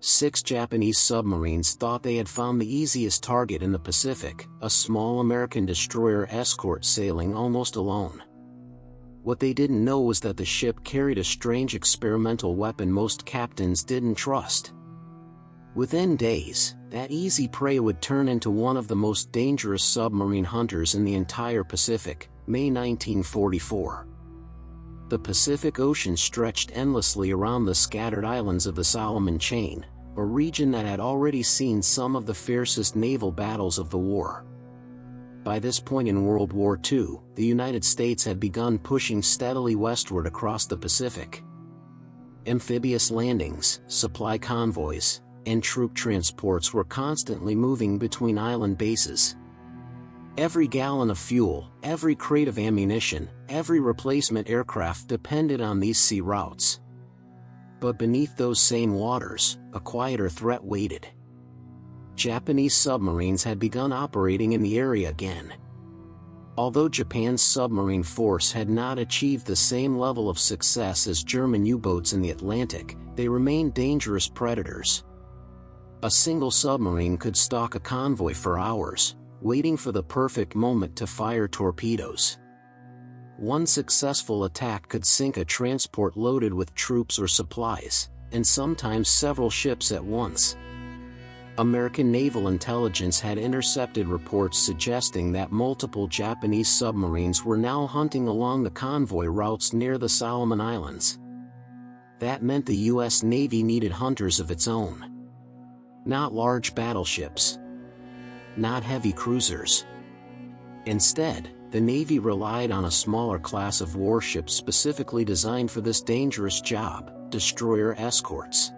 6 Japanese submarines thought they had found the easiest target in the Pacific, a small American destroyer Escort sailing almost alone. What they didn't know was that the ship carried a strange experimental weapon most captains didn't trust. Within days, that easy prey would turn into one of the most dangerous submarine hunters in the entire Pacific. May 1944. The Pacific Ocean stretched endlessly around the scattered islands of the Solomon Chain, a region that had already seen some of the fiercest naval battles of the war. By this point in World War II, the United States had begun pushing steadily westward across the Pacific. Amphibious landings, supply convoys, and troop transports were constantly moving between island bases. Every gallon of fuel, every crate of ammunition, every replacement aircraft depended on these sea routes. But beneath those same waters, a quieter threat waited. Japanese submarines had begun operating in the area again. Although Japan's submarine force had not achieved the same level of success as German U-boats in the Atlantic, they remained dangerous predators. A single submarine could stalk a convoy for hours, waiting for the perfect moment to fire torpedoes. One successful attack could sink a transport loaded with troops or supplies, and sometimes several ships at once. American naval intelligence had intercepted reports suggesting that multiple Japanese submarines were now hunting along the convoy routes near the Solomon Islands. That meant the U.S. Navy needed hunters of its own. Not large battleships. Not heavy cruisers. Instead, the Navy relied on a smaller class of warships specifically designed for this dangerous job, destroyer escorts.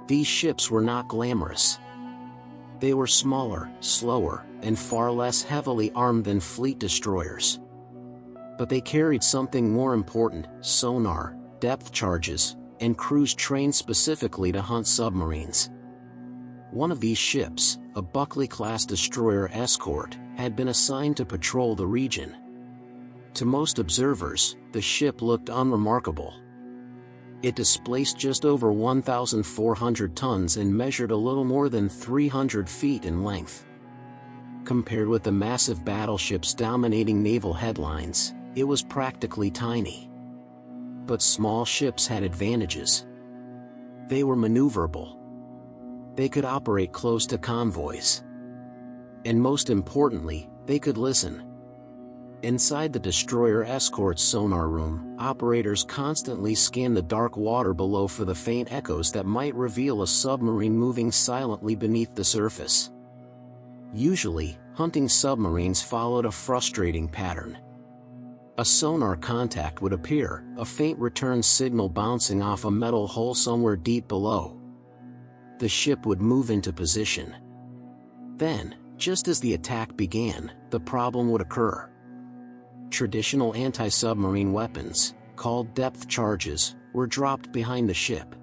These ships were not glamorous. They were smaller, slower, and far less heavily armed than fleet destroyers. But they carried something more important: sonar, depth charges, and crews trained specifically to hunt submarines. One of these ships, a Buckley-class destroyer Escort, had been assigned to patrol the region. To most observers, the ship looked unremarkable. It displaced just over 1,400 tons and measured a little more than 300 feet in length. Compared with the massive battleships dominating naval headlines, it was practically tiny. But small ships had advantages. They were maneuverable. They could operate close to convoys. And most importantly, they could listen. Inside the destroyer Escort's sonar room, operators constantly scanned the dark water below for the faint echoes that might reveal a submarine moving silently beneath the surface. Usually, hunting submarines followed a frustrating pattern. A sonar contact would appear, a faint return signal bouncing off a metal hull somewhere deep below. The ship would move into position. Then, just as the attack began, the problem would occur. Traditional anti-submarine weapons, called depth charges, were dropped behind the ship.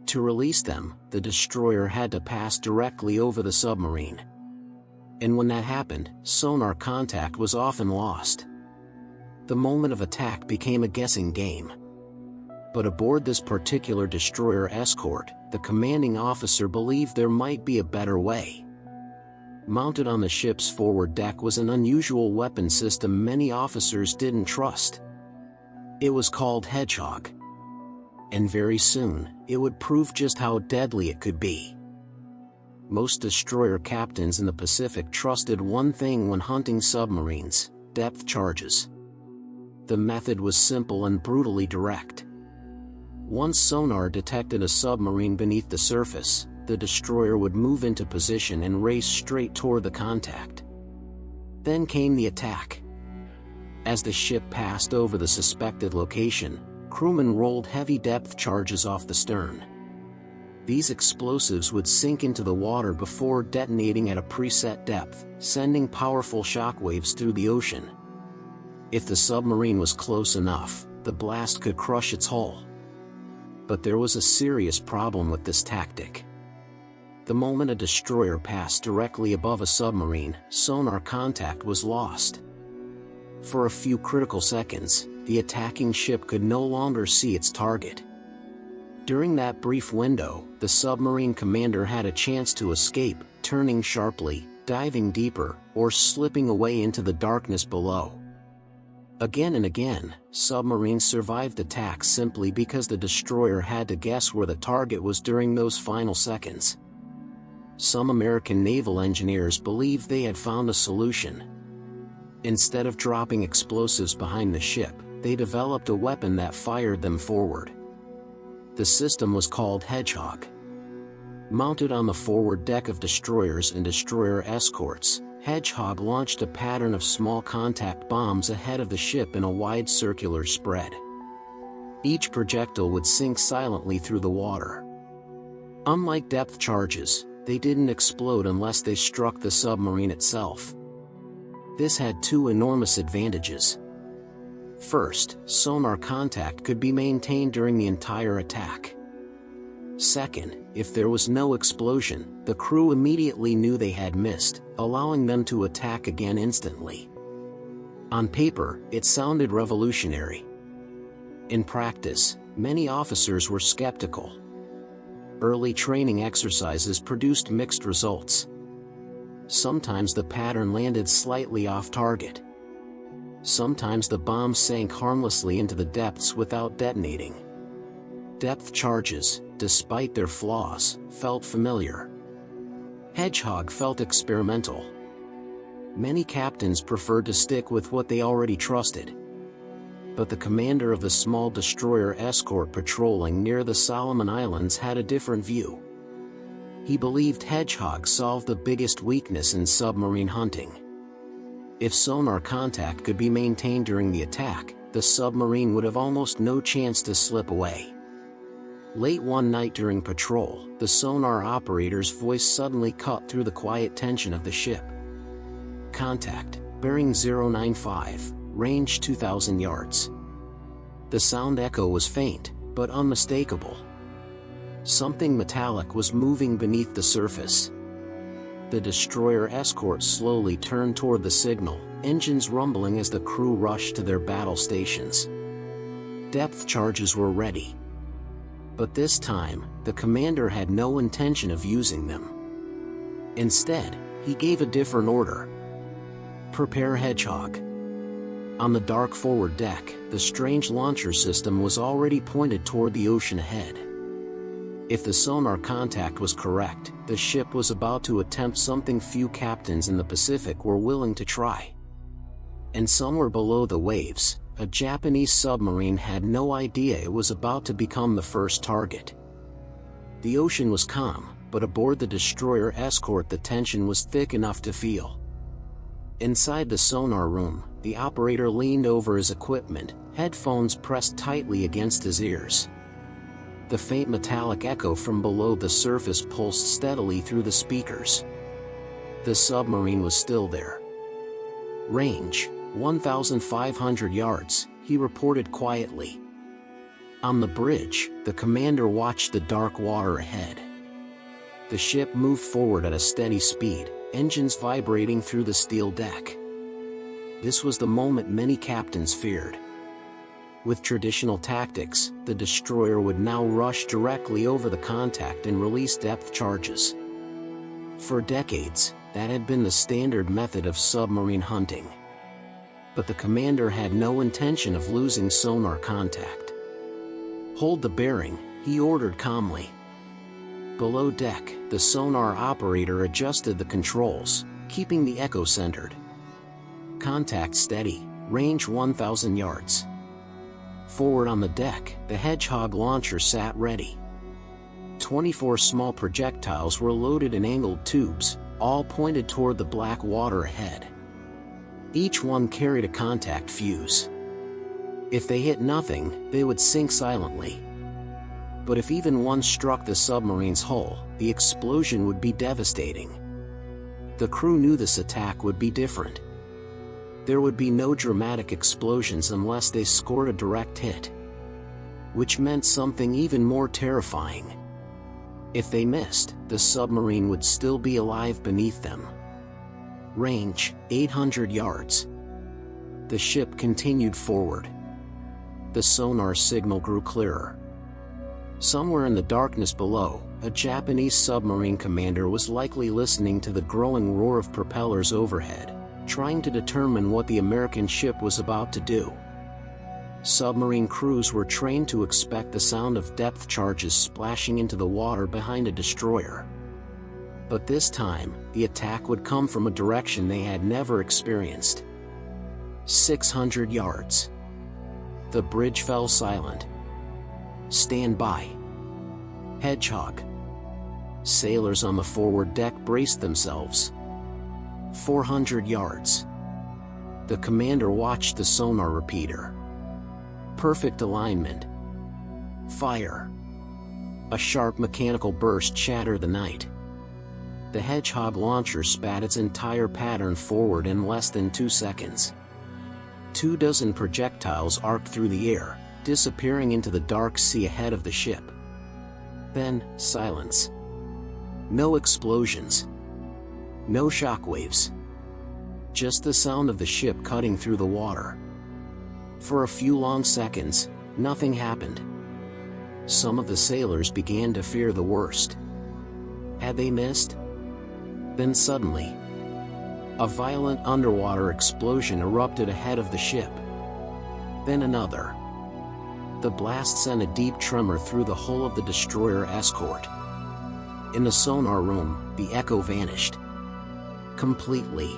To release them, the destroyer had to pass directly over the submarine. And when that happened, sonar contact was often lost. The moment of attack became a guessing game. But aboard this particular destroyer Escort, the commanding officer believed there might be a better way. Mounted on the ship's forward deck was an unusual weapon system many officers didn't trust. It was called Hedgehog. And very soon, it would prove just how deadly it could be. Most destroyer captains in the Pacific trusted one thing when hunting submarines: depth charges. The method was simple and brutally direct. Once sonar detected a submarine beneath the surface, the destroyer would move into position and race straight toward the contact. Then came the attack. As the ship passed over the suspected location, crewmen rolled heavy depth charges off the stern. These explosives would sink into the water before detonating at a preset depth, sending powerful shockwaves through the ocean. If the submarine was close enough, the blast could crush its hull. But there was a serious problem with this tactic. The moment a destroyer passed directly above a submarine, sonar contact was lost. For a few critical seconds, the attacking ship could no longer see its target. During that brief window, the submarine commander had a chance to escape, turning sharply, diving deeper, or slipping away into the darkness below. Again and again, submarines survived attacks simply because the destroyer had to guess where the target was during those final seconds. Some American naval engineers believed they had found a solution. Instead of dropping explosives behind the ship, they developed a weapon that fired them forward. The system was called Hedgehog. Mounted on the forward deck of destroyers and destroyer escorts, Hedgehog launched a pattern of small contact bombs ahead of the ship in a wide circular spread. Each projectile would sink silently through the water. Unlike depth charges, they didn't explode unless they struck the submarine itself. This had two enormous advantages. First, sonar contact could be maintained during the entire attack. Second, if there was no explosion, the crew immediately knew they had missed, allowing them to attack again instantly. On paper, it sounded revolutionary. In practice, many officers were skeptical. Early training exercises produced mixed results. Sometimes the pattern landed slightly off target. Sometimes the bombs sank harmlessly into the depths without detonating. Depth charges, despite their flaws, felt familiar. Hedgehog felt experimental. Many captains preferred to stick with what they already trusted. But the commander of the small destroyer escort patrolling near the Solomon Islands had a different view. He believed Hedgehog solved the biggest weakness in submarine hunting. If sonar contact could be maintained during the attack, the submarine would have almost no chance to slip away. Late one night during patrol, the sonar operator's voice suddenly cut through the quiet tension of the ship. "Contact, bearing 095, range 2,000 yards." The sound echo was faint, but unmistakable. Something metallic was moving beneath the surface. The destroyer escort slowly turned toward the signal, engines rumbling as the crew rushed to their battle stations. Depth charges were ready. But this time, the commander had no intention of using them. Instead, he gave a different order. "Prepare Hedgehog." On the dark forward deck, the strange launcher system was already pointed toward the ocean ahead. If the sonar contact was correct, the ship was about to attempt something few captains in the Pacific were willing to try. And somewhere below the waves, a Japanese submarine had no idea it was about to become the first target. The ocean was calm, but aboard the destroyer escort the tension was thick enough to feel. Inside the sonar room, the operator leaned over his equipment, headphones pressed tightly against his ears. The faint metallic echo from below the surface pulsed steadily through the speakers. The submarine was still there. "Range, 1,500 yards, he reported quietly. On the bridge, the commander watched the dark water ahead. The ship moved forward at a steady speed, engines vibrating through the steel deck. This was the moment many captains feared. With traditional tactics, the destroyer would now rush directly over the contact and release depth charges. For decades, that had been the standard method of submarine hunting. But the commander had no intention of losing sonar contact. "Hold the bearing," he ordered calmly. Below deck, the sonar operator adjusted the controls, keeping the echo centered. "Contact steady, range 1,000 yards. Forward on the deck, the Hedgehog launcher sat ready. 24 small projectiles were loaded in angled tubes, all pointed toward the black water ahead. Each one carried a contact fuse. If they hit nothing, they would sink silently. But if even one struck the submarine's hull, the explosion would be devastating. The crew knew this attack would be different. There would be no dramatic explosions unless they scored a direct hit. Which meant something even more terrifying. If they missed, the submarine would still be alive beneath them. Range, 800 yards. The ship continued forward. The sonar signal grew clearer. Somewhere in the darkness below, a Japanese submarine commander was likely listening to the growing roar of propellers overhead, trying to determine what the American ship was about to do. Submarine crews were trained to expect the sound of depth charges splashing into the water behind a destroyer. But this time, the attack would come from a direction they had never experienced. 600 yards. The bridge fell silent. "Stand by." Hedgehog. Sailors on the forward deck braced themselves. 400 yards. The commander watched the sonar repeater. Perfect alignment. Fire. A sharp mechanical burst shattered the night. The Hedgehog launcher spat its entire pattern forward in less than 2 seconds. 24 projectiles arced through the air, disappearing into the dark sea ahead of the ship. Then, silence. No explosions. No shockwaves. Just the sound of the ship cutting through the water. For a few long seconds, nothing happened. Some of the sailors began to fear the worst. Had they missed? Then suddenly, a violent underwater explosion erupted ahead of the ship. Then another. The blast sent a deep tremor through the hull of the destroyer Escort. In the sonar room, the echo vanished. Completely.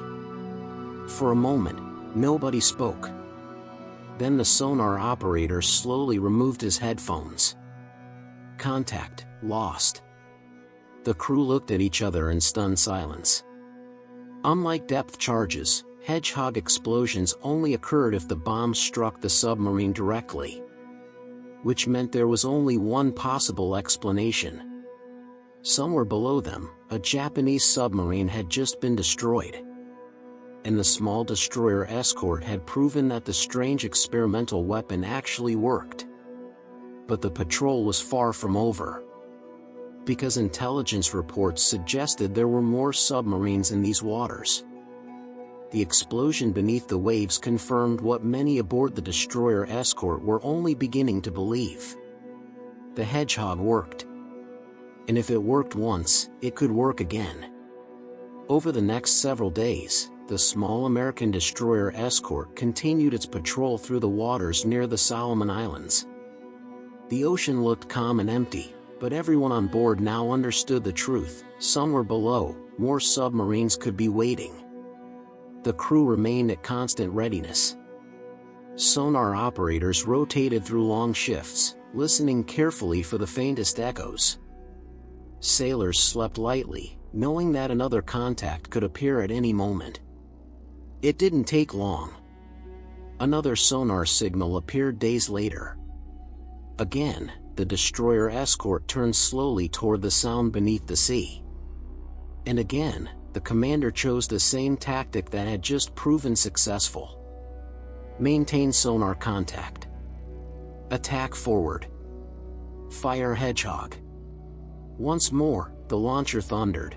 For a moment, nobody spoke. Then the sonar operator slowly removed his headphones. Contact lost. The crew looked at each other in stunned silence. Unlike depth charges, Hedgehog explosions only occurred if the bomb struck the submarine directly. Which meant there was only one possible explanation. Somewhere below them, a Japanese submarine had just been destroyed. And the small destroyer Escort had proven that the strange experimental weapon actually worked. But the patrol was far from over. Because intelligence reports suggested there were more submarines in these waters. The explosion beneath the waves confirmed what many aboard the destroyer Escort were only beginning to believe. The Hedgehog worked. And if it worked once, it could work again. Over the next several days, the small American destroyer Escort continued its patrol through the waters near the Solomon Islands. The ocean looked calm and empty, but everyone on board now understood the truth. Somewhere below, more submarines could be waiting. The crew remained at constant readiness. Sonar operators rotated through long shifts, listening carefully for the faintest echoes. Sailors slept lightly, knowing that another contact could appear at any moment. It didn't take long. Another sonar signal appeared days later. Again, the destroyer Escort turned slowly toward the sound beneath the sea. And again, the commander chose the same tactic that had just proven successful. Maintain sonar contact. Attack forward. Fire Hedgehog. Once more, the launcher thundered.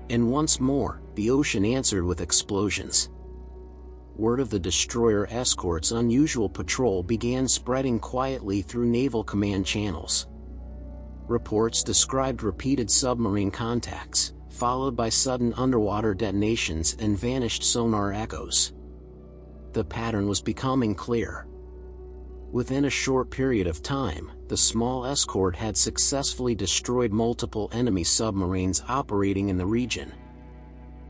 And once more, the ocean answered with explosions. Word of the destroyer Escort's unusual patrol began spreading quietly through naval command channels. Reports described repeated submarine contacts, followed by sudden underwater detonations and vanished sonar echoes. The pattern was becoming clear. Within a short period of time, the small Escort had successfully destroyed multiple enemy submarines operating in the region.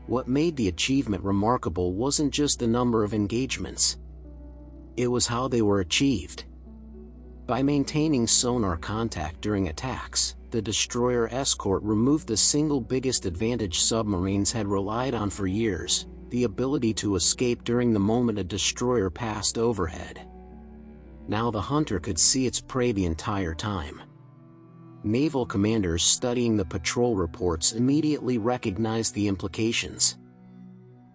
What made the achievement remarkable wasn't just the number of engagements. It was how they were achieved. By maintaining sonar contact during attacks, the destroyer Escort removed the single biggest advantage submarines had relied on for years: the ability to escape during the moment a destroyer passed overhead. Now the hunter could see its prey the entire time. Naval commanders studying the patrol reports immediately recognized the implications.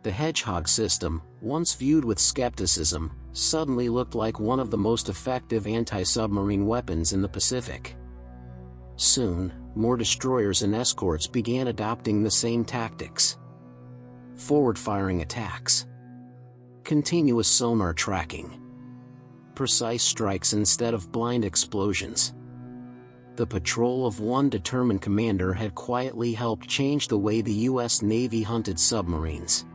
The Hedgehog system, once viewed with skepticism, suddenly looked like one of the most effective anti-submarine weapons in the Pacific. Soon, more destroyers and escorts began adopting the same tactics. Forward-firing attacks. Continuous sonar tracking. Precise strikes instead of blind explosions. The patrol of one determined commander had quietly helped change the way the U.S. Navy hunted submarines.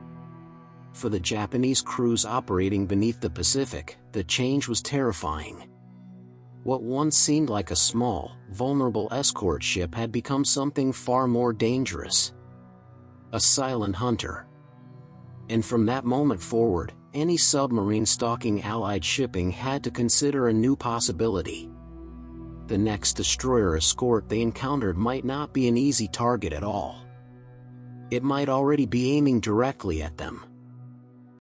For the Japanese crews operating beneath the Pacific, the change was terrifying. What once seemed like a small, vulnerable escort ship had become something far more dangerous. A silent hunter. And from that moment forward, any submarine stalking Allied shipping had to consider a new possibility. The next destroyer escort they encountered might not be an easy target at all. It might already be aiming directly at them.